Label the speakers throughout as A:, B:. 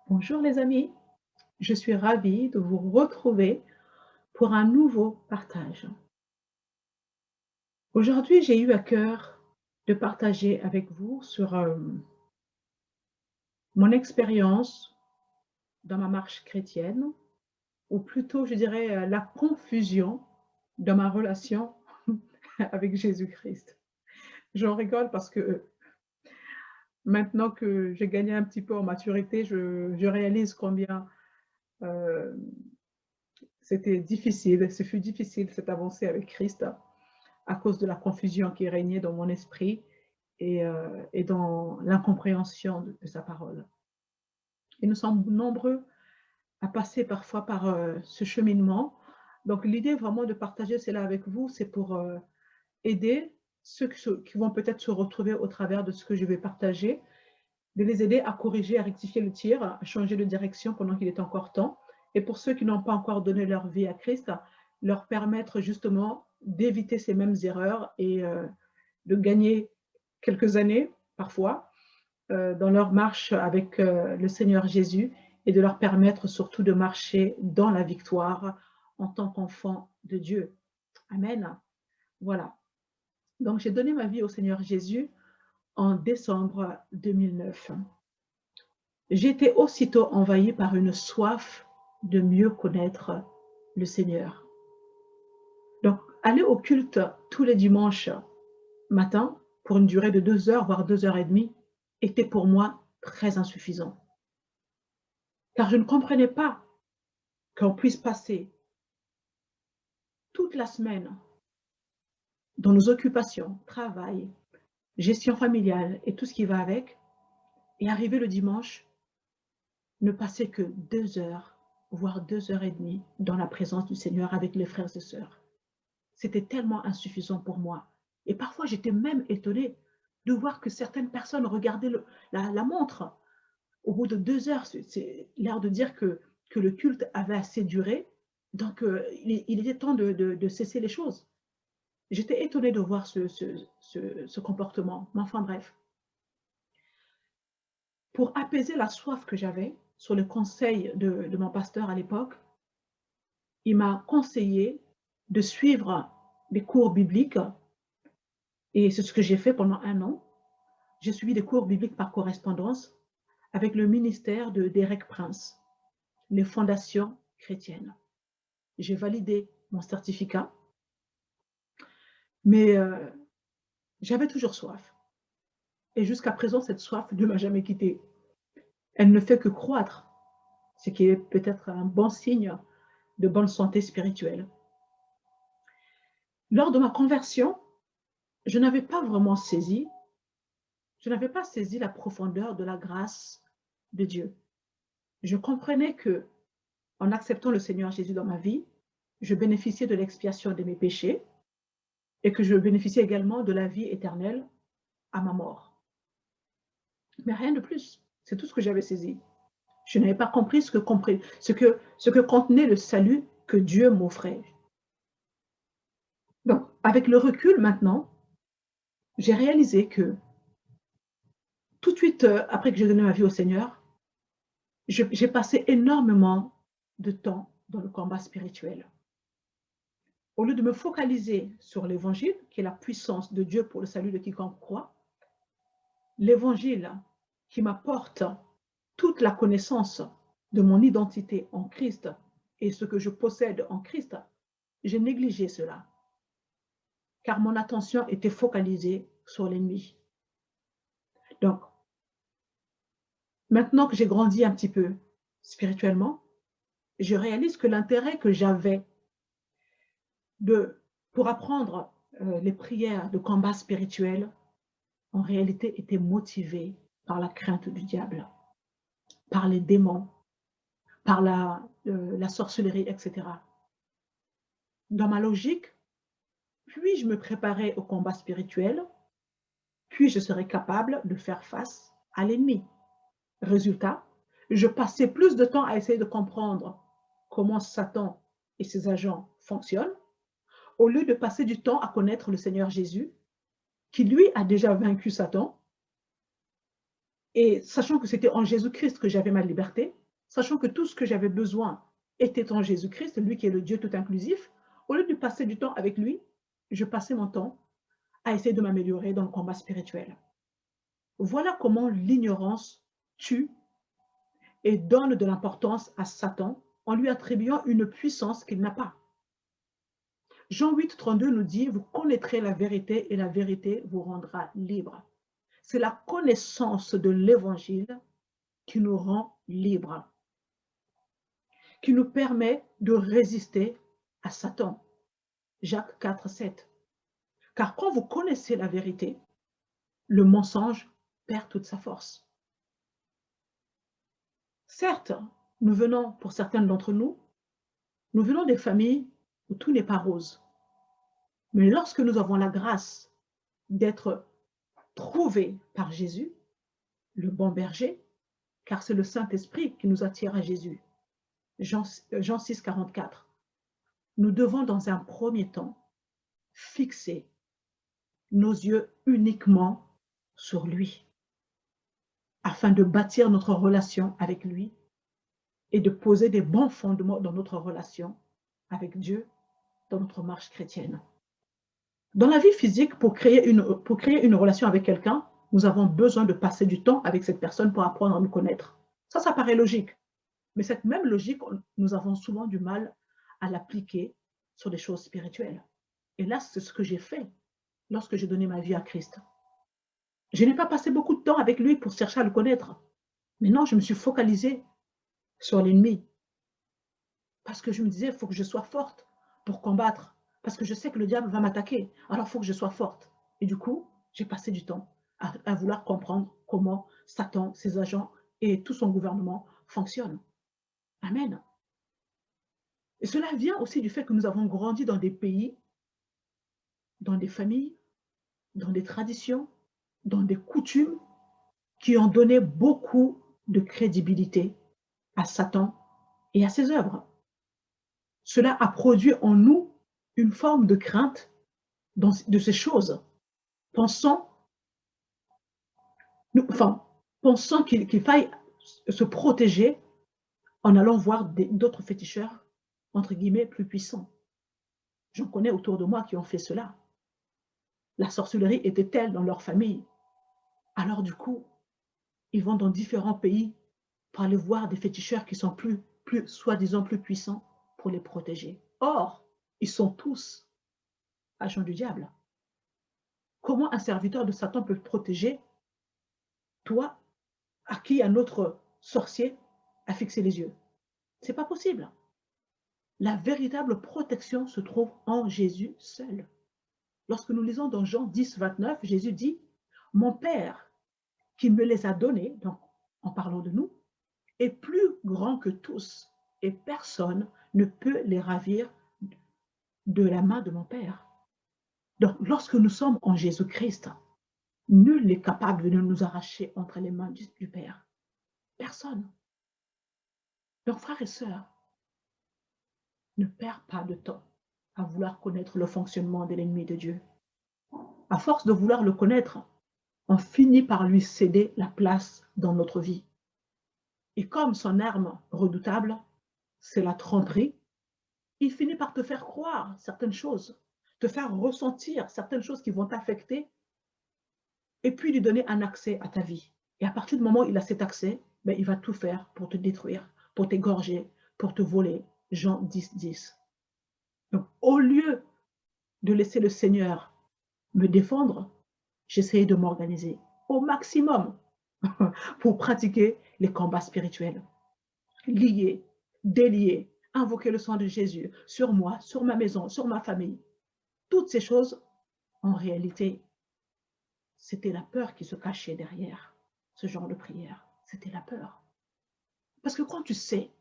A: Bonjour les amis, je suis ravie de vous retrouver pour un nouveau partage. Aujourd'hui, j'ai eu à cœur de partager avec vous sur mon expérience dans ma marche chrétienne, ou plutôt, je dirais, la confusion dans ma relation avec Jésus-Christ. J'en rigole parce que maintenant que j'ai gagné un petit peu en maturité, je réalise combien euh, c'était difficile, ce fut difficile cette avancée avec Christ, à cause de la confusion qui régnait dans mon esprit et dans l'incompréhension de sa parole. Et nous sommes nombreux à passer parfois par ce cheminement. Donc l'idée vraiment de partager cela avec vous, c'est pour aider ceux qui vont peut-être se retrouver au travers de ce que je vais partager, de les aider à corriger, à rectifier le tir, à changer de direction pendant qu'il est encore temps. Et pour ceux qui n'ont pas encore donné leur vie à Christ, leur permettre justement d'éviter ces mêmes erreurs et de gagner quelques années, parfois, dans leur marche avec le Seigneur Jésus et de leur permettre surtout de marcher dans la victoire en tant qu'enfant de Dieu. Amen. Voilà. Donc, j'ai donné ma vie au Seigneur Jésus en décembre 2009. J'ai été aussitôt envahie par une soif de mieux connaître le Seigneur. Donc, aller au culte tous les dimanches matin pour une durée de 2 heures, voire 2 heures et demie, était pour moi très insuffisant. Car je ne comprenais pas qu'on puisse passer toute la semaine dans nos occupations, travail, gestion familiale et tout ce qui va avec, et arriver le dimanche, ne passer que 2 heures, voire 2 heures et demie dans la présence du Seigneur avec les frères et sœurs. C'était tellement insuffisant pour moi. Et parfois, j'étais même étonnée de voir que certaines personnes regardaient la montre. Au bout de 2 heures, c'est l'air de dire que le culte avait assez duré. Donc, il était temps de cesser les choses. J'étais étonnée de voir ce comportement. Mais enfin, bref. Pour apaiser la soif que j'avais, sur le conseil de mon pasteur à l'époque, il m'a conseillé de suivre des cours bibliques. Et c'est ce que j'ai fait pendant 1 an. J'ai suivi des cours bibliques par correspondance avec le ministère de Derek Prince, les fondations chrétiennes. J'ai validé mon certificat, mais j'avais toujours soif. Et jusqu'à présent, cette soif ne m'a jamais quittée. Elle ne fait que croître, ce qui est peut-être un bon signe de bonne santé spirituelle. Lors de ma conversion, je n'avais pas saisi la profondeur de la grâce de Dieu. Je comprenais que, en acceptant le Seigneur Jésus dans ma vie, je bénéficiais de l'expiation de mes péchés et que je bénéficiais également de la vie éternelle à ma mort. Mais rien de plus. C'est tout ce que j'avais saisi. Je n'avais pas compris ce que contenait le salut que Dieu m'offrait. Donc, avec le recul maintenant, j'ai réalisé que tout de suite après que j'ai donné ma vie au Seigneur, j'ai passé énormément de temps dans le combat spirituel. Au lieu de me focaliser sur l'évangile, qui est la puissance de Dieu pour le salut de quiconque croit, l'évangile qui m'apporte toute la connaissance de mon identité en Christ et ce que je possède en Christ, j'ai négligé cela, car mon attention était focalisée sur l'ennemi. Donc, maintenant que j'ai grandi un petit peu spirituellement, je réalise que l'intérêt que j'avais pour apprendre les prières de combat spirituel, en réalité, était motivé par la crainte du diable, par les démons, par la sorcellerie, etc. Dans ma logique, puis je me préparais au combat spirituel, puis je serais capable de faire face à l'ennemi. Résultat, je passais plus de temps à essayer de comprendre comment Satan et ses agents fonctionnent, au lieu de passer du temps à connaître le Seigneur Jésus, qui lui a déjà vaincu Satan Et sachant que c'était en Jésus-Christ que j'avais ma liberté, sachant que tout ce que j'avais besoin était en Jésus-Christ, lui qui est le Dieu tout inclusif, au lieu de passer du temps avec lui, je passais mon temps à essayer de m'améliorer dans le combat spirituel. Voilà comment l'ignorance tue et donne de l'importance à Satan en lui attribuant une puissance qu'il n'a pas. Jean 8, 32 nous dit, vous connaîtrez la vérité et la vérité vous rendra libre. C'est la connaissance de l'évangile qui nous rend libres, qui nous permet de résister à Satan. Jacques 4, 7. Car quand vous connaissez la vérité, le mensonge perd toute sa force. Certes, nous venons, pour certaines d'entre nous, nous venons des familles où tout n'est pas rose. Mais lorsque nous avons la grâce d'être trouvés par Jésus, le bon berger, car c'est le Saint-Esprit qui nous attire à Jésus. Jean 6, 44. Nous devons dans un premier temps fixer nos yeux uniquement sur lui, afin de bâtir notre relation avec lui et de poser des bons fondements dans notre relation avec Dieu, dans notre marche chrétienne. Dans la vie physique, pour créer une relation avec quelqu'un, nous avons besoin de passer du temps avec cette personne pour apprendre à nous connaître. Ça paraît logique. Mais cette même logique, nous avons souvent du mal à l'appliquer sur des choses spirituelles. Et là, c'est ce que j'ai fait lorsque j'ai donné ma vie à Christ. Je n'ai pas passé beaucoup de temps avec lui pour chercher à le connaître. Mais non, je me suis focalisée sur l'ennemi. Parce que je me disais, il faut que je sois forte pour combattre. Parce que je sais que le diable va m'attaquer. Alors, il faut que je sois forte. Et du coup, j'ai passé du temps à vouloir comprendre comment Satan, ses agents et tout son gouvernement fonctionnent. Amen. Et cela vient aussi du fait que nous avons grandi dans des pays, dans des familles, dans des traditions, dans des coutumes qui ont donné beaucoup de crédibilité à Satan et à ses œuvres. Cela a produit en nous une forme de crainte de ces choses, pensant qu'il faille se protéger en allant voir d'autres féticheurs, entre guillemets, plus puissants. J'en connais autour de moi qui ont fait cela. La sorcellerie était telle dans leur famille. Alors du coup, ils vont dans différents pays pour aller voir des féticheurs qui sont soi-disant plus puissants pour les protéger. Or, ils sont tous agents du diable. Comment un serviteur de Satan peut protéger toi à qui un autre sorcier a fixé les yeux? C'est pas possible. La véritable protection se trouve en Jésus seul. Lorsque nous lisons dans Jean 10, 29, Jésus dit, « Mon Père qui me les a donnés, donc en parlant de nous, est plus grand que tous, et personne ne peut les ravir de la main de mon Père. » Donc, lorsque nous sommes en Jésus-Christ, nul n'est capable de nous arracher entre les mains du Père. Personne. Donc, frères et sœurs, ne perds pas de temps à vouloir connaître le fonctionnement de l'ennemi de Dieu. À force de vouloir le connaître, on finit par lui céder la place dans notre vie. Et comme son arme redoutable, c'est la tromperie, il finit par te faire croire certaines choses, te faire ressentir certaines choses qui vont t'affecter, et puis lui donner un accès à ta vie. Et à partir du moment où il a cet accès, ben, il va tout faire pour te détruire, pour t'égorger, pour te voler. Jean 10, 10. Donc, au lieu de laisser le Seigneur me défendre, j'essayais de m'organiser au maximum pour pratiquer les combats spirituels. Lier, délier, invoquer le sang de Jésus sur moi, sur ma maison, sur ma famille. Toutes ces choses, en réalité, c'était la peur qui se cachait derrière ce genre de prière. C'était la peur. Parce que quand tu sais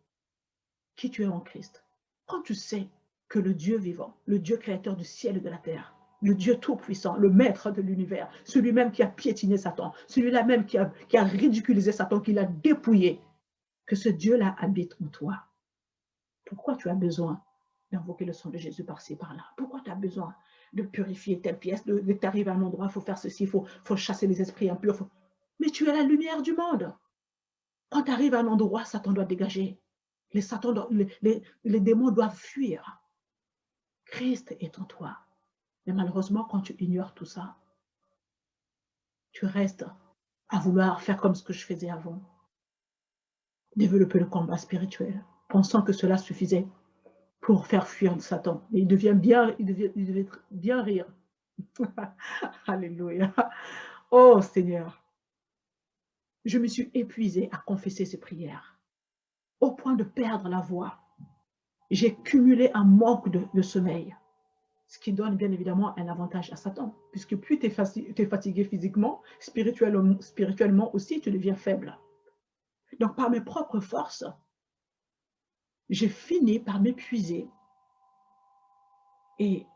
A: qui tu es en Christ, quand tu sais que le Dieu vivant, le Dieu créateur du ciel et de la terre, le Dieu tout-puissant, le maître de l'univers, celui-même qui a piétiné Satan, celui-là même qui a ridiculisé Satan, qui l'a dépouillé, que ce Dieu-là habite en toi. Pourquoi tu as besoin d'invoquer le sang de Jésus par-ci, par-là? Pourquoi tu as besoin de purifier telle pièce, de t'arriver à un endroit, il faut faire ceci, il faut chasser les esprits impurs. Mais tu es la lumière du monde. Quand tu arrives à un endroit, Satan doit dégager. Les démons doivent fuir. Christ est en toi. Mais malheureusement, quand tu ignores tout ça, tu restes à vouloir faire comme ce que je faisais avant. Développer le combat spirituel, pensant que cela suffisait pour faire fuir Satan. Et il devait bien rire. Alléluia. Oh Seigneur, je me suis épuisée à confesser ces prières, au point de perdre la voix. J'ai cumulé un manque de sommeil, ce qui donne bien évidemment un avantage à Satan, puisque plus tu es fatigué physiquement, spirituellement aussi, tu deviens faible. Donc par mes propres forces, j'ai fini par m'épuiser. Et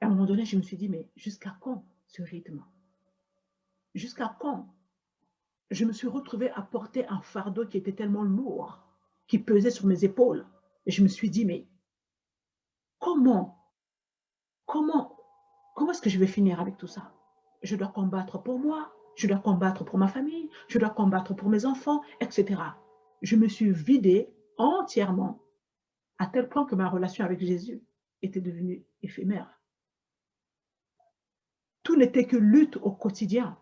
A: à un moment donné, je me suis dit, mais jusqu'à quand ce rythme? Jusqu'à quand? Je me suis retrouvée à porter un fardeau qui était tellement lourd, qui pesait sur mes épaules. Et je me suis dit, mais comment, comment, comment est-ce que je vais finir avec tout ça? Je dois combattre pour moi, je dois combattre pour ma famille, je dois combattre pour mes enfants, etc. Je me suis vidée entièrement, à tel point que ma relation avec Jésus était devenue éphémère. Tout n'était que lutte au quotidien,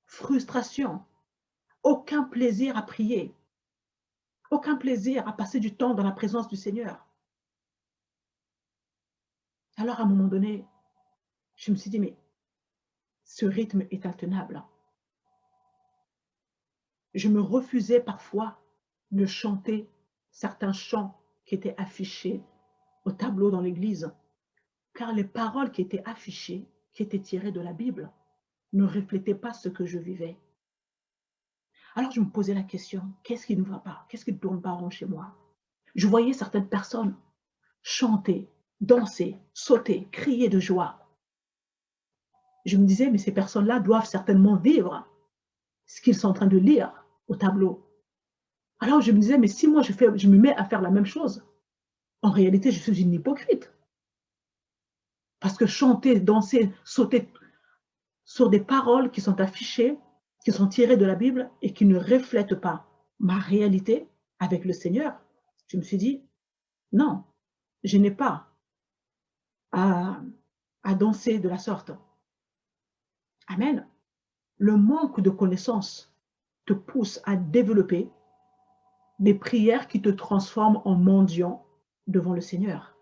A: frustration, aucun plaisir à prier, aucun plaisir à passer du temps dans la présence du Seigneur. Alors à un moment donné, je me suis dit, mais ce rythme est intenable. Je me refusais parfois de chanter certains chants qui étaient affichés au tableau dans l'église, car les paroles qui étaient affichées, qui étaient tirées de la Bible, ne reflétaient pas ce que je vivais. Alors je me posais la question, qu'est-ce qui ne va pas? Qu'est-ce qui ne tourne pas rond chez moi? Je voyais certaines personnes chanter, danser, sauter, crier de joie. Je me disais, mais ces personnes-là doivent certainement vivre ce qu'ils sont en train de lire au tableau. Alors je me disais, mais si moi je me mets à faire la même chose, en réalité, je suis une hypocrite. Parce que chanter, danser, sauter sur des paroles qui sont affichées, qui sont tirées de la Bible et qui ne reflètent pas ma réalité avec le Seigneur, je me suis dit, non, je n'ai pas à, à danser de la sorte. Amen. Le manque de connaissances te pousse à développer des prières qui te transforment en mendiant devant le Seigneur.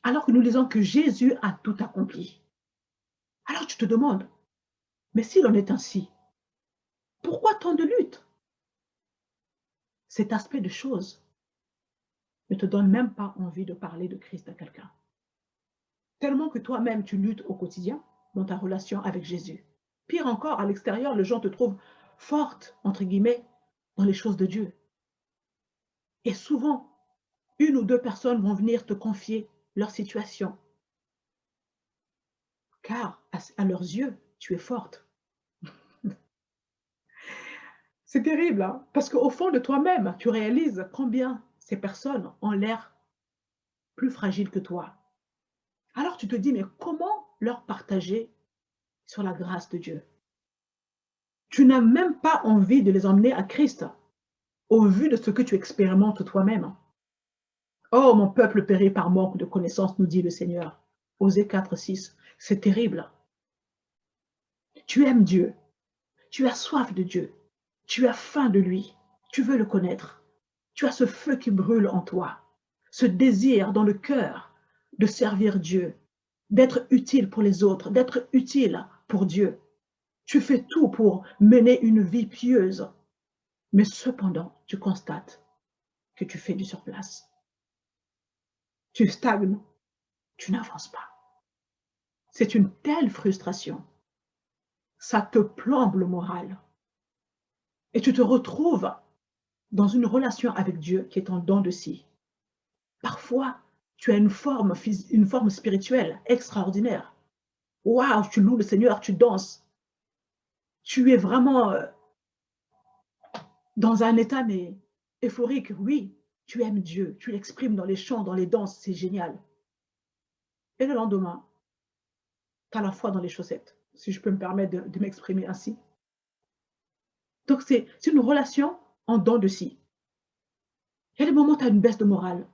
A: Alors que nous disons que Jésus a tout accompli. Alors tu te demandes, mais s'il en est ainsi, pourquoi tant de lutte? Cet aspect de choses ne te donne même pas envie de parler de Christ à quelqu'un. Tellement que toi-même, tu luttes au quotidien dans ta relation avec Jésus. Pire encore, à l'extérieur, les gens te trouvent forte, entre guillemets, dans les choses de Dieu. Et souvent, une ou deux personnes vont venir te confier leur situation. Car à leurs yeux, tu es forte. C'est terrible, hein? Parce qu'au fond de toi-même, tu réalises combien ces personnes ont l'air plus fragiles que toi. Alors tu te dis, mais comment leur partager sur la grâce de Dieu? Tu n'as même pas envie de les emmener à Christ au vu de ce que tu expérimentes toi-même. Oh, mon peuple périt par manque de connaissance, nous dit le Seigneur. Osée 4, 6. C'est terrible. Tu aimes Dieu, tu as soif de Dieu, tu as faim de lui, tu veux le connaître. Tu as ce feu qui brûle en toi, ce désir dans le cœur de servir Dieu, d'être utile pour les autres, d'être utile pour Dieu. Tu fais tout pour mener une vie pieuse, mais cependant, tu constates que tu fais du surplace. Tu stagnes, tu n'avances pas. C'est une telle frustration. Ça te plombe le moral. Et tu te retrouves dans une relation avec Dieu qui est en dents de scie. Parfois, tu as une forme spirituelle extraordinaire. Waouh, tu loues le Seigneur, tu danses. Tu es vraiment dans un état mais euphorique. Oui, tu aimes Dieu, tu l'exprimes dans les chants, dans les danses, c'est génial. Et le lendemain, tu as la foi dans les chaussettes. si je peux me permettre de m'exprimer ainsi. Donc, c'est une relation en dents de scie. Il y a des moments où tu as une baisse de morale.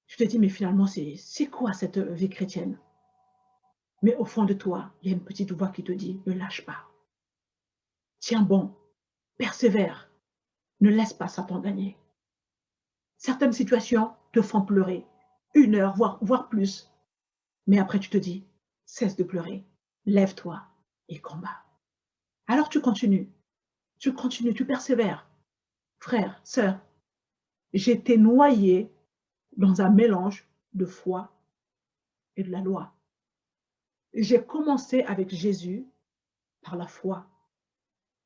A: Tu te dis, mais finalement, c'est quoi cette vie chrétienne? Mais au fond de toi, il y a une petite voix qui te dit, ne lâche pas. Tiens bon, persévère, ne laisse pas Satan gagner. Certaines situations te font pleurer, 1 heure, voire plus. Mais après, tu te dis, cesse de pleurer, lève-toi et combat. Alors tu continues, tu persévères. Frère, sœur, j'étais noyé dans un mélange de foi et de la loi. J'ai commencé avec Jésus par la foi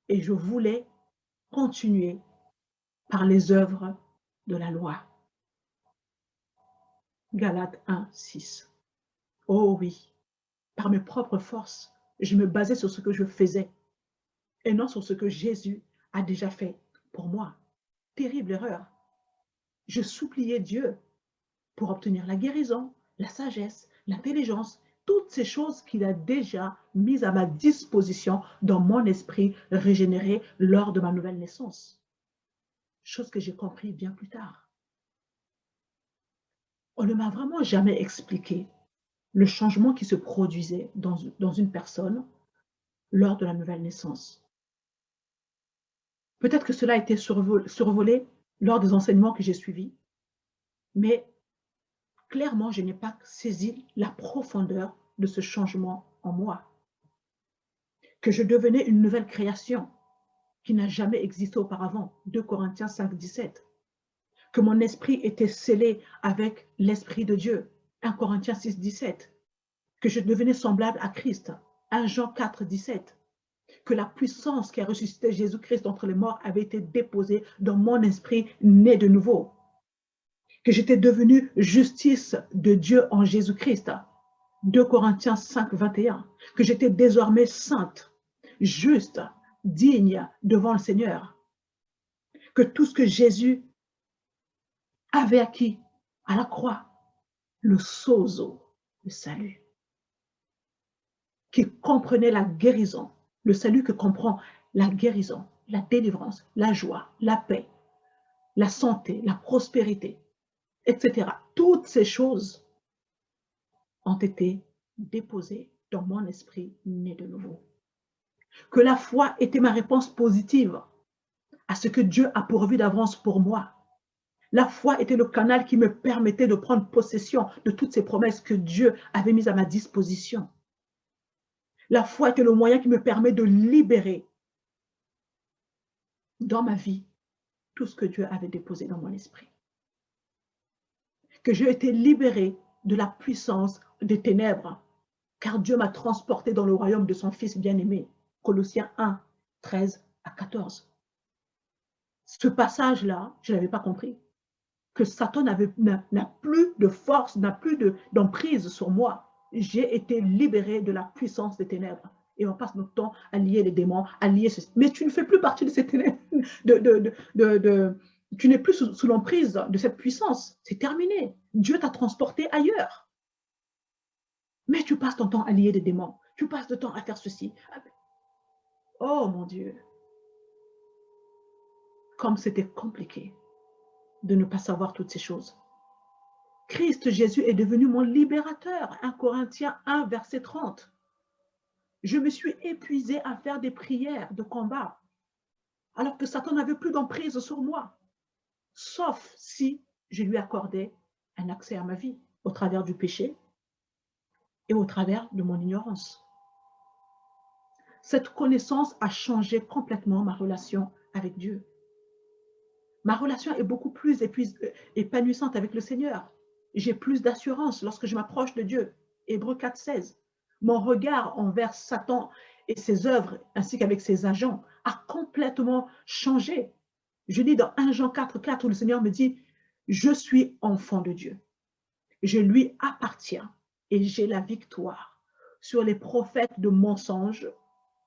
A: et je voulais continuer par les œuvres de la loi. Galates 1, 6. Oh oui, par mes propres forces, je me basais sur ce que je faisais et non sur ce que Jésus a déjà fait pour moi. Terrible erreur. Je suppliais Dieu pour obtenir la guérison, la sagesse, l'intelligence, toutes ces choses qu'il a déjà mises à ma disposition dans mon esprit régénéré lors de ma nouvelle naissance. Chose que j'ai compris bien plus tard. On ne m'a vraiment jamais expliqué le changement qui se produisait dans une personne lors de la nouvelle naissance. Peut-être que cela a été survolé lors des enseignements que j'ai suivis, mais clairement, je n'ai pas saisi la profondeur de ce changement en moi. Que je devenais une nouvelle création qui n'a jamais existé auparavant, 2 Corinthiens 5, 17. Que mon esprit était scellé avec l'Esprit de Dieu, 1 Corinthiens 6, 17. Que je devenais semblable à Christ, 1 Jean 4, 17. Que la puissance qui a ressuscité Jésus-Christ d'entre les morts avait été déposée dans mon esprit né de nouveau. Que j'étais devenue justice de Dieu en Jésus-Christ, 2 Corinthiens 5, 21. Que j'étais désormais sainte, juste, digne devant le Seigneur. Que tout ce que Jésus avait acquis à la croix, le sozo, le salut, qui comprenait la guérison, le salut que comprend la guérison, la délivrance, la joie, la paix, la santé, la prospérité, etc. Toutes ces choses ont été déposées dans mon esprit né de nouveau. Que la foi était ma réponse positive à ce que Dieu a pourvu d'avance pour moi. La foi était le canal qui me permettait de prendre possession de toutes ces promesses que Dieu avait mises à ma disposition. La foi était le moyen qui me permet de libérer dans ma vie tout ce que Dieu avait déposé dans mon esprit. Que j'ai été libérée de la puissance des ténèbres, car Dieu m'a transporté dans le royaume de son Fils bien-aimé. Colossiens 1, 13 à 14. Ce passage-là, je ne l'avais pas compris. Que Satan n'a plus de force, n'a plus d'emprise sur moi. J'ai été libérée de la puissance des ténèbres. Et on passe notre temps à lier les démons, à lier ceci. Mais tu ne fais plus partie de ces ténèbres. Tu n'es plus sous l'emprise de cette puissance. C'est terminé. Dieu t'a transporté ailleurs. Mais tu passes ton temps à lier des démons. Tu passes ton temps à faire ceci. Oh mon Dieu. Comme c'était compliqué de ne pas savoir toutes ces choses. Christ Jésus est devenu mon libérateur. 1 Corinthiens 1, verset 30. Je me suis épuisée à faire des prières de combat, alors que Satan n'avait plus d'emprise sur moi, sauf si je lui accordais un accès à ma vie au travers du péché et au travers de mon ignorance. Cette connaissance a changé complètement ma relation avec Dieu. Ma relation est beaucoup plus épanouissante avec le Seigneur. J'ai plus d'assurance lorsque je m'approche de Dieu. Hébreux 4, 16. Mon regard envers Satan et ses œuvres, ainsi qu'avec ses agents, a complètement changé. Je lis dans 1 Jean 4, 4, où le Seigneur me dit, je suis enfant de Dieu. Je lui appartiens et j'ai la victoire sur les prophètes de mensonges,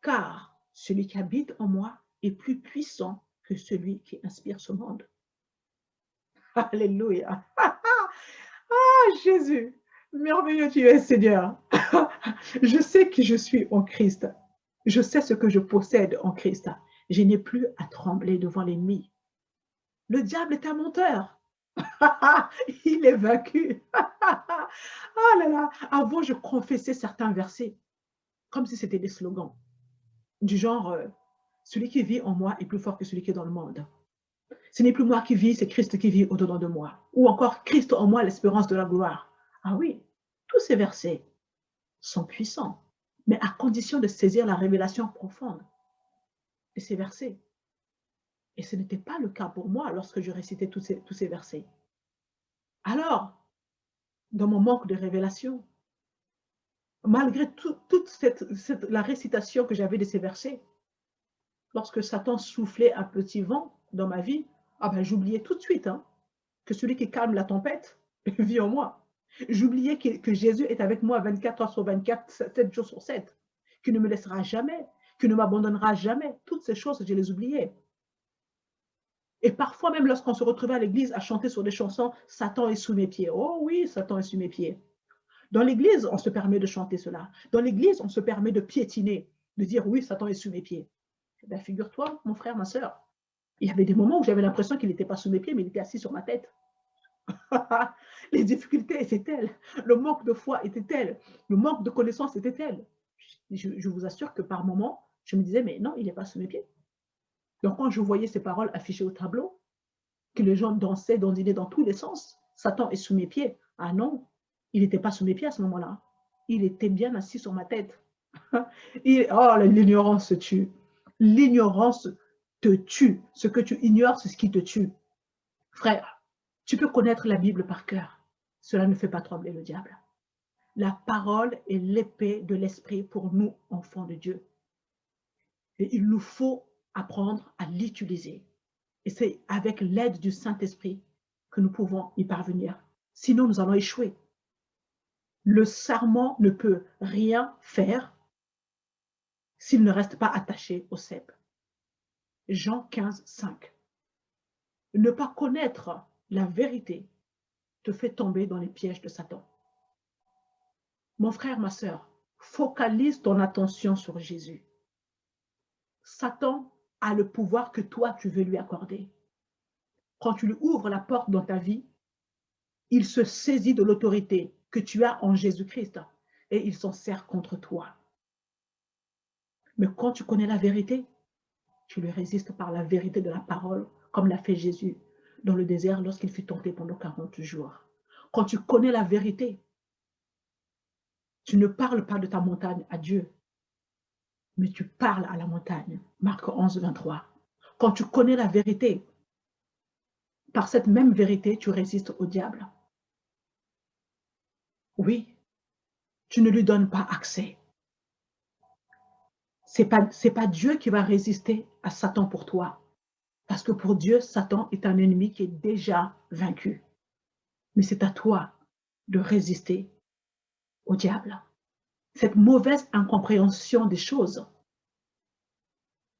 A: car celui qui habite en moi est plus puissant que celui qui inspire ce monde. Alléluia. Ah, Jésus. Merveilleux tu es, Seigneur. Je sais qui je suis en Christ. Je sais ce que je possède en Christ. Je n'ai plus à trembler devant l'ennemi. Le diable est un menteur. Il est vaincu. Ah là là. Avant, je confessais certains versets comme si c'était des slogans du genre celui qui vit en moi est plus fort que celui qui est dans le monde. Ce n'est plus moi qui vis, c'est Christ qui vit au-dedans de moi. Ou encore Christ en moi, l'espérance de la gloire. Ah oui, tous ces versets sont puissants, mais à condition de saisir la révélation profonde de ces versets. Et ce n'était pas le cas pour moi lorsque je récitais tous ces versets. Alors, dans mon manque de révélation, malgré toute la récitation que j'avais de ces versets, lorsque Satan soufflait un petit vent dans ma vie, ah ben, j'oubliais tout de suite hein, que celui qui calme la tempête vit en moi. J'oubliais que Jésus est avec moi 24 heures sur 24, 7 jours sur 7, qu'il ne me laissera jamais, qu'il ne m'abandonnera jamais. Toutes ces choses, je les oubliais. Et parfois même lorsqu'on se retrouvait à l'église à chanter sur des chansons, Satan est sous mes pieds. Oh oui, Satan est sous mes pieds. Dans l'église, on se permet de chanter cela. Dans l'église, on se permet de piétiner, de dire oui, Satan est sous mes pieds. Eh bien, figure-toi, mon frère, ma soeur, il y avait des moments où j'avais l'impression qu'il n'était pas sous mes pieds, mais il était assis sur ma tête. Les difficultés étaient telles, le manque de foi était tel, le manque de connaissance était tel. Je vous assure que par moments, je me disais, mais non, il n'est pas sous mes pieds. Donc, quand je voyais ces paroles affichées au tableau, que les gens dansaient, dandinaient dans tous les sens, Satan est sous mes pieds. Ah non, il n'était pas sous mes pieds à ce moment-là. Il était bien assis sur ma tête. Oh, l'ignorance tue. L'ignorance te tue. Ce que tu ignores, c'est ce qui te tue. Frère, tu peux connaître la Bible par cœur. Cela ne fait pas trembler le diable. La parole est l'épée de l'esprit pour nous, enfants de Dieu. Et il nous faut apprendre à l'utiliser. Et c'est avec l'aide du Saint-Esprit que nous pouvons y parvenir. Sinon, nous allons échouer. Le sarment ne peut rien faire s'il ne reste pas attaché au cep. Jean 15, 5. Ne pas connaître la vérité te fait tomber dans les pièges de Satan. Mon frère, ma sœur, focalise ton attention sur Jésus. Satan a le pouvoir que toi, tu veux lui accorder. Quand tu lui ouvres la porte dans ta vie, il se saisit de l'autorité que tu as en Jésus-Christ et il s'en sert contre toi. Mais quand tu connais la vérité, tu lui résistes par la vérité de la parole, comme l'a fait Jésus dans le désert lorsqu'il fut tenté pendant 40 jours. Quand tu connais la vérité, tu ne parles pas de ta montagne à Dieu, mais tu parles à la montagne. Marc 11, 23. Quand tu connais la vérité, par cette même vérité, tu résistes au diable. Oui, tu ne lui donnes pas accès. C'est pas Dieu qui va résister à Satan pour toi. Parce que pour Dieu, Satan est un ennemi qui est déjà vaincu. Mais c'est à toi de résister au diable. Cette mauvaise incompréhension des choses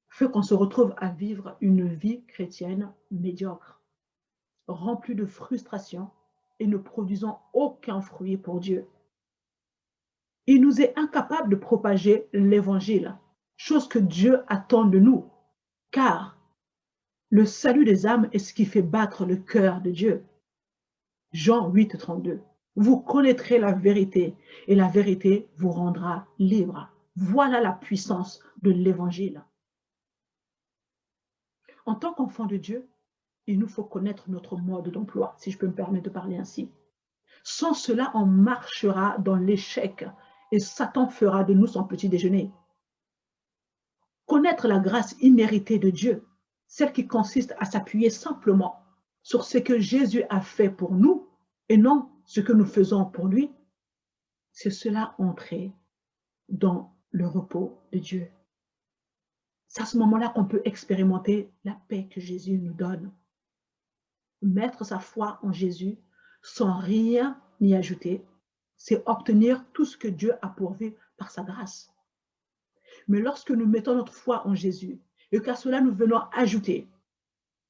A: fait qu'on se retrouve à vivre une vie chrétienne médiocre, remplie de frustration et ne produisant aucun fruit pour Dieu. Il nous est incapable de propager l'évangile, chose que Dieu attend de nous, car le salut des âmes est ce qui fait battre le cœur de Dieu. Jean 8, 32. Vous connaîtrez la vérité et la vérité vous rendra libre. Voilà la puissance de l'évangile. En tant qu'enfant de Dieu, il nous faut connaître notre mode d'emploi, si je peux me permettre de parler ainsi. Sans cela, on marchera dans l'échec et Satan fera de nous son petit déjeuner. Connaître la grâce imméritée de Dieu, celle qui consiste à s'appuyer simplement sur ce que Jésus a fait pour nous et non ce que nous faisons pour lui, c'est cela entrer dans le repos de Dieu. C'est à ce moment-là qu'on peut expérimenter la paix que Jésus nous donne. Mettre sa foi en Jésus sans rien y ajouter, c'est obtenir tout ce que Dieu a pourvu par sa grâce. Mais lorsque nous mettons notre foi en Jésus et qu'à cela nous venons ajouter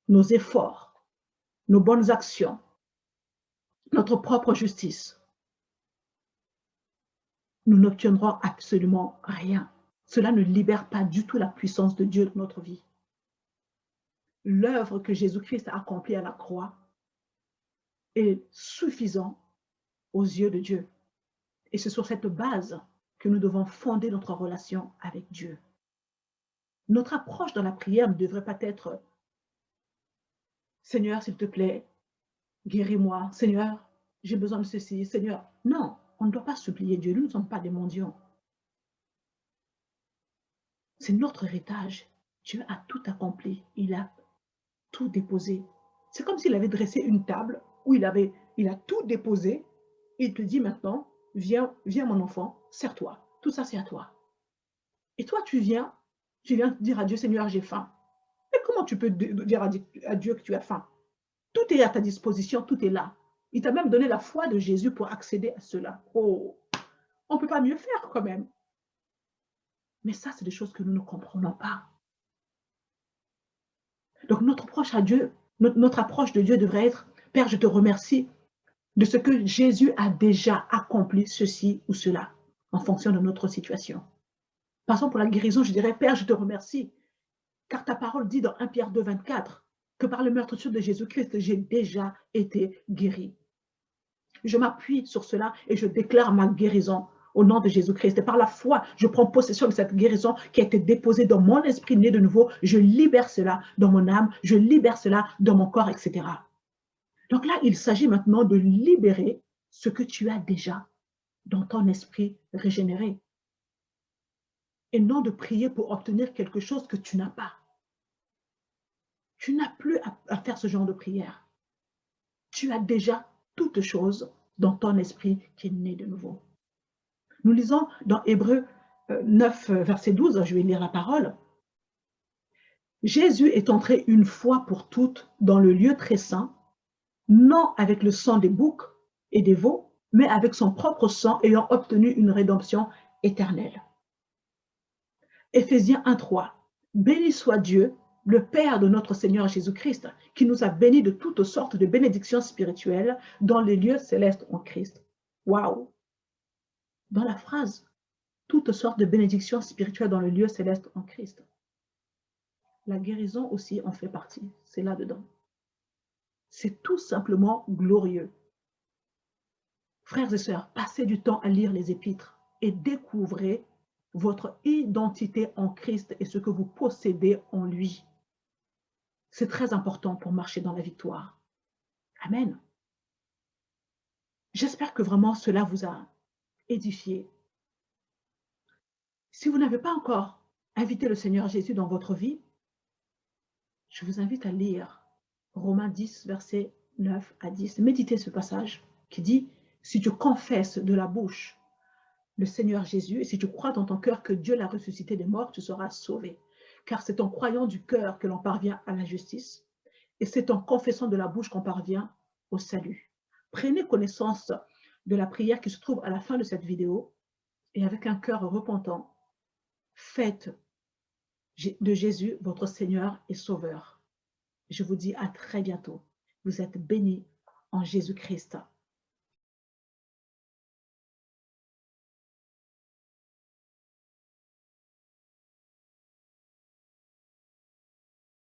A: nos efforts, nos bonnes actions, notre propre justice, nous n'obtiendrons absolument rien. Cela ne libère pas du tout la puissance de Dieu dans notre vie. L'œuvre que Jésus-Christ a accomplie à la croix est suffisante aux yeux de Dieu. Et c'est sur cette base que nous devons fonder notre relation avec Dieu. Notre approche dans la prière ne devrait pas être « Seigneur, s'il te plaît, guéris-moi. Seigneur, j'ai besoin de ceci. Seigneur. » Non, on ne doit pas supplier Dieu. Nous ne sommes pas des mendiants. C'est notre héritage. Dieu a tout accompli. Il a tout déposé. C'est comme s'il avait dressé une table où il a tout déposé. Il te dit maintenant, viens mon enfant, sers-toi. Tout ça, c'est à toi. Et toi, tu viens dire à Dieu, Seigneur, j'ai faim. Mais comment tu peux dire à Dieu que tu as faim? Tout est à ta disposition, tout est là. Il t'a même donné la foi de Jésus pour accéder à cela. Oh, on ne peut pas mieux faire quand même. Mais ça, c'est des choses que nous ne comprenons pas. Donc, notre approche à Dieu, notre approche de Dieu devrait être, Père, je te remercie de ce que Jésus a déjà accompli ceci ou cela en fonction de notre situation. Par exemple, pour la guérison, je dirais, Père, je te remercie, car ta parole dit dans 1 Pierre 2, 24, que par le meurtrissure de Jésus-Christ, j'ai déjà été guéri. Je m'appuie sur cela et je déclare ma guérison au nom de Jésus-Christ. Et par la foi, je prends possession de cette guérison qui a été déposée dans mon esprit né de nouveau. Je libère cela dans mon âme, je libère cela dans mon corps, etc. Donc là, il s'agit maintenant de libérer ce que tu as déjà dans ton esprit régénéré. Et non de prier pour obtenir quelque chose que tu n'as pas. Tu n'as plus à faire ce genre de prière. Tu as déjà toutes choses dans ton esprit qui est né de nouveau. Nous lisons dans Hébreux 9, verset 12, je vais lire la parole. Jésus est entré une fois pour toutes dans le lieu très saint, non avec le sang des boucs et des veaux, mais avec son propre sang ayant obtenu une rédemption éternelle. Éphésiens 1, 3. Béni soit Dieu, le Père de notre Seigneur Jésus-Christ, qui nous a bénis de toutes sortes de bénédictions spirituelles dans les lieux célestes en Christ. Waouh! Dans la phrase, toutes sortes de bénédictions spirituelles dans le lieu céleste en Christ. La guérison aussi en fait partie, c'est là-dedans. C'est tout simplement glorieux. Frères et sœurs, passez du temps à lire les épîtres et découvrez votre identité en Christ et ce que vous possédez en lui. C'est très important pour marcher dans la victoire. Amen. J'espère que vraiment cela vous a édifié. Si vous n'avez pas encore invité le Seigneur Jésus dans votre vie, je vous invite à lire Romains 10, versets 9 à 10. Méditez ce passage qui dit, si tu confesses de la bouche le Seigneur Jésus et si tu crois dans ton cœur que Dieu l'a ressuscité des morts, tu seras sauvé. Car c'est en croyant du cœur que l'on parvient à la justice et c'est en confessant de la bouche qu'on parvient au salut. Prenez connaissance de la prière qui se trouve à la fin de cette vidéo et avec un cœur repentant, faites de Jésus votre Seigneur et Sauveur. Je vous dis à très bientôt. Vous êtes bénis en Jésus-Christ.